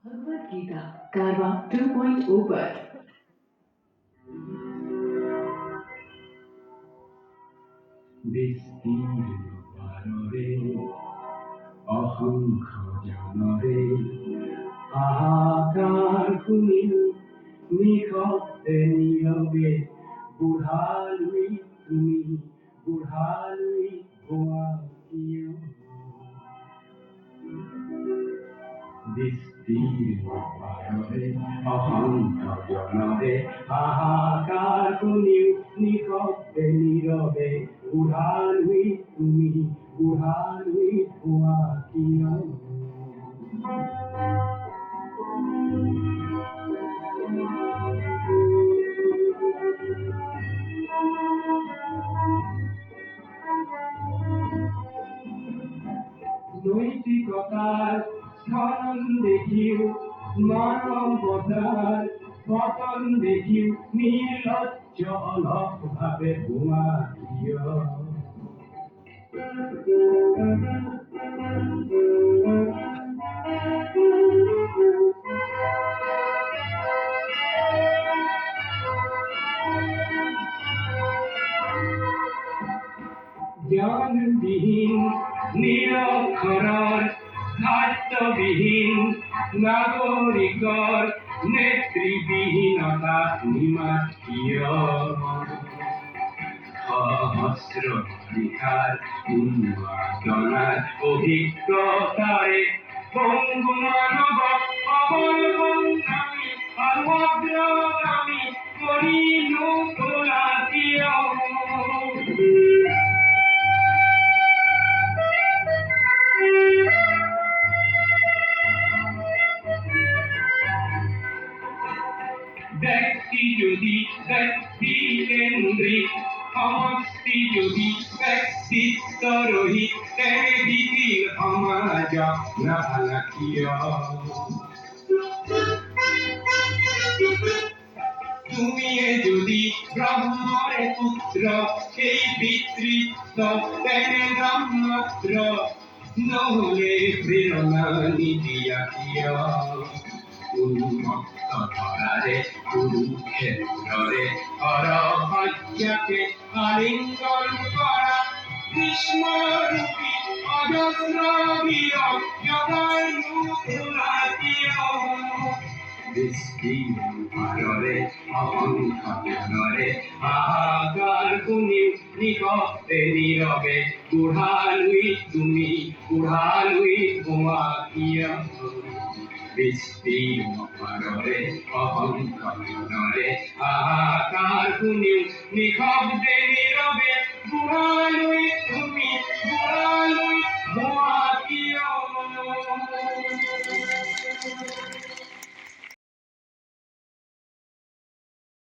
भगवद गीता कारवा 2.0 पर বিস্তীর্ণ পাররে অসংখ্য জনরে হাহাকার শুনিল নিশব্দে নীরবে বুঢ়ালৈ তুমি বুঢ়ালৈ হোৱা কিয় বিস্তীৰ্ণ পাৰৰে অসংখ্য জনৰে হাহাকাৰ শুনিও নিশব্দে নীৰৱে বুঢ়ালৈ তুমি বুঢ়ালৈ হোৱা কিয় নৈতিকতাৰ স্খলন দেখিও মানৱতাৰ পতন দেখিও নিৰ্লজ্জ অলসভাৱে হোৱা কিয় জ্ঞানবিহীন নিৰক্ষৰৰ খাদ্যবিহীন নাগৰিকৰ নেতৃবিহীনতা নিমাত কিয় সহস্ৰ নিশাৰ উন্মাদনাৰ অভিজ্ঞতাৰে পংগু মানৱক অৱলম্বনামী আৰু অগ্ৰগামী কৰি নোতোলা কিয় ব্যক্তি যদি ব্যক্তিকেন্দ্রিক সমষ্টি যদি ব্যক্তিত্ব রহিত তেনে দিদিৰ সমাজ নাভাঙা কিয় তুমিয়ে যদি ব্ৰহ্মৰে পুত্ৰ সেই পিতৃত্ব তেনে ব্ৰহ্মাস্ত্ৰ নহলে প্ৰেৰণা নিদিয়া কিয় উন্মত্ত ধৰাৰে কুৰুক্ষেত্ৰৰে হৰসজ্ঞাকে আলিংগন কৰা গ্ৰীষ্মৰূপী অজস্ৰ বীৰ জগাই নোতোলা কিয় বিস্তীৰ্ণ পাৰৰে অসংখ্য জনৰে হাহাকাৰ শুনিও নিশব্দে নীৰৱে বুঢ়ালৈ তুমি বুঢ়ালৈ হোৱা কিয় বিস্তীৰ্ণ পাৰৰে অসংখ্য জনৰে হাহাকাৰ শুনিও নিশব্দে নীৰৱে বুঢ়ালৈ তুমি বুঢ়ালৈ হোৱা কিয়